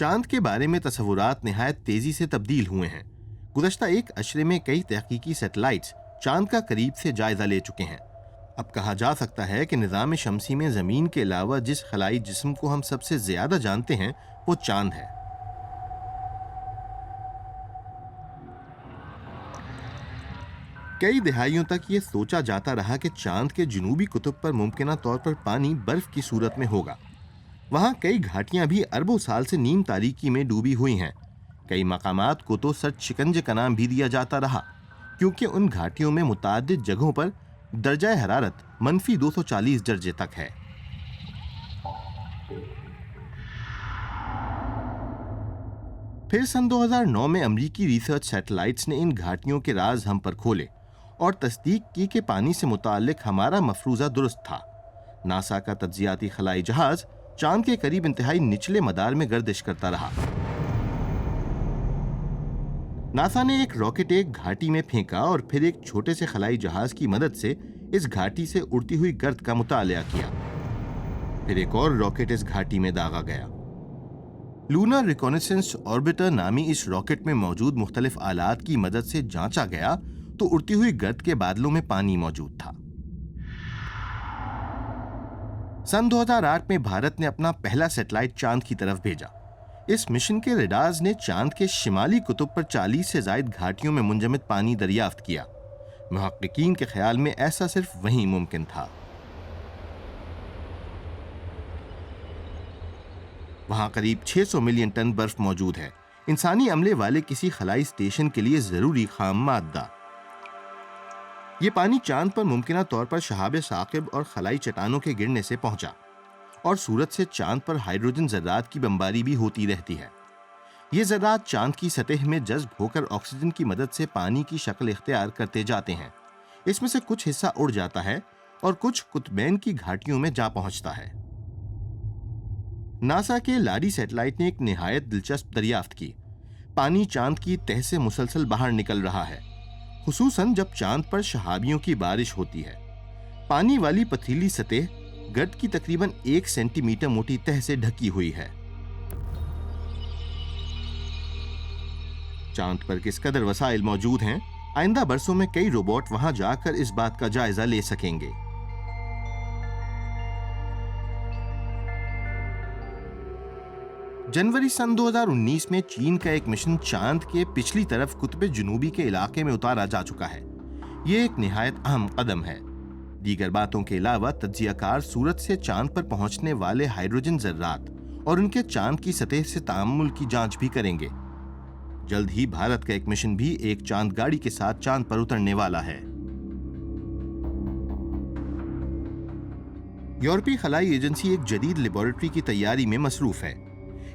چاند کے بارے میں تصورات نہایت تیزی سے تبدیل ہوئے ہیں۔ گزشتہ ایک عشرے میں کئی تحقیقی سیٹلائٹس چاند کا قریب سے جائزہ لے چکے ہیں۔ اب کہا جا سکتا ہے کہ نظام شمسی میں زمین کے علاوہ جس خلائی جسم کو ہم سب سے زیادہ جانتے ہیں وہ چاند ہے۔ کئی دہائیوں تک یہ سوچا جاتا رہا کہ چاند کے جنوبی قطب پر ممکنہ طور پر پانی برف کی صورت میں ہوگا۔ وہاں کئی گھاٹیاں بھی اربوں سال سے نیم تاریکی میں ڈوبی ہوئی ہیں۔ کئی مقامات کو تو سچ شکنجے کا نام بھی دیا جاتا رہا، کیونکہ ان گھاٹیوں میں متعدد جگہوں پر درجہ حرارت -240 درجے تک ہے۔ پھر سن 2009 میں امریکی ریسرچ سیٹلائٹس نے ان گھاٹیوں کے راز ہم پر کھولے اور تصدیق کی کہ پانی سے متعلق ہمارا مفروضہ درست تھا۔ ناسا کا تجزیاتی خلائی جہاز چاند کے قریب انتہائی نچلے مدار میں گردش کرتا رہا۔ ناسا نے ایک راکٹ ایک گھاٹی میں پھینکا اور پھر ایک چھوٹے سے خلائی جہاز کی مدد سے اس گھاٹی سے اڑتی ہوئی گرد کا مطالعہ کیا۔ پھر ایک اور راکٹ اس گھاٹی میں داغا گیا۔ لونر ریکونیسنس آربیٹر نامی اس راکٹ میں موجود مختلف آلات کی مدد سے جانچا گیا تو اڑتی ہوئی گرد کے بادلوں میں پانی موجود تھا۔ سن 2008 میں بھارت نے اپنا پہلا سیٹلائٹ چاند کی طرف بھیجا۔ اس مشن کے ریڈارز نے چاند کے شمالی قطب پر 40 سے زائد گھاٹیوں میں منجمد پانی دریافت کیا۔ محققین کے خیال میں ایسا صرف وہیں ممکن تھا۔ وہاں قریب 600 ملین ٹن برف موجود ہے، انسانی عملے والے کسی خلائی اسٹیشن کے لیے ضروری خام مادہ۔ یہ پانی چاند پر ممکنہ طور پر شہاب ثاقب اور خلائی چٹانوں کے گرنے سے پہنچا، اور سورج سے چاند پر ہائیڈروجن ذرات کی بمباری بھی ہوتی رہتی ہے۔ یہ ذرات چاند کی سطح میں جذب ہو کر آکسیجن کی مدد سے پانی کی شکل اختیار کرتے جاتے ہیں۔ اس میں سے کچھ حصہ اڑ جاتا ہے اور کچھ قطبین کی گھاٹیوں میں جا پہنچتا ہے۔ ناسا کے لاری سیٹلائٹ نے ایک نہایت دلچسپ دریافت کی۔ پانی چاند کی تہہ سے مسلسل باہر نکل رہا ہے، خصوصاً جب چاند پر شہابیوں کی بارش ہوتی ہے۔ پانی والی پتھریلی سطح گرد کی تقریباً 1 سینٹی میٹر موٹی تہہ سے ڈھکی ہوئی ہے۔ چاند پر کس قدر وسائل موجود ہیں، آئندہ برسوں میں کئی روبوٹ وہاں جا کر اس بات کا جائزہ لے سکیں گے۔ جنوری سن 2019 میں چین کا ایک مشن چاند کے پچھلی طرف قطب جنوبی کے علاقے میں اتارا جا چکا ہے۔ یہ ایک نہایت اہم قدم ہے۔ دیگر باتوں کے علاوہ تجزیہ کار سورج سے چاند پر پہنچنے والے ہائیڈروجن ذرات اور ان کے چاند کی سطح سے تعامل کی جانچ بھی کریں گے۔ جلد ہی بھارت کا ایک مشن بھی ایک چاند گاڑی کے ساتھ چاند پر اترنے والا ہے۔ یورپی خلائی ایجنسی ایک جدید لیبارٹری کی تیاری میں مصروف ہے۔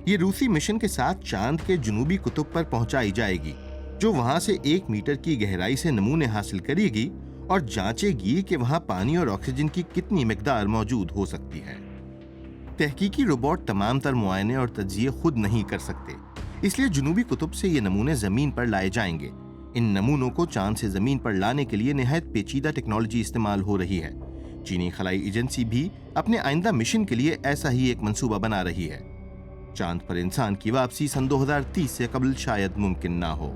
یہ روسی مشن کے ساتھ چاند کے جنوبی قطب پر پہنچائی جائے گی، جو وہاں سے 1 میٹر کی گہرائی سے نمونے حاصل کرے گی اور جانچے گی کہ وہاں پانی اور آکسیجن کی کتنی مقدار موجود ہو سکتی ہے۔ تحقیقی روبوٹ تمام تر معائنے اور تجزیے خود نہیں کر سکتے، اس لیے جنوبی قطب سے یہ نمونے زمین پر لائے جائیں گے۔ ان نمونوں کو چاند سے زمین پر لانے کے لیے نہایت پیچیدہ ٹیکنالوجی استعمال ہو رہی ہے۔ چینی خلائی ایجنسی بھی اپنے آئندہ مشن کے لیے ایسا ہی ایک منصوبہ بنا رہی ہے۔ چاند پر انسان کی واپسی سن 2030 سے قبل شاید ممکن نہ ہو۔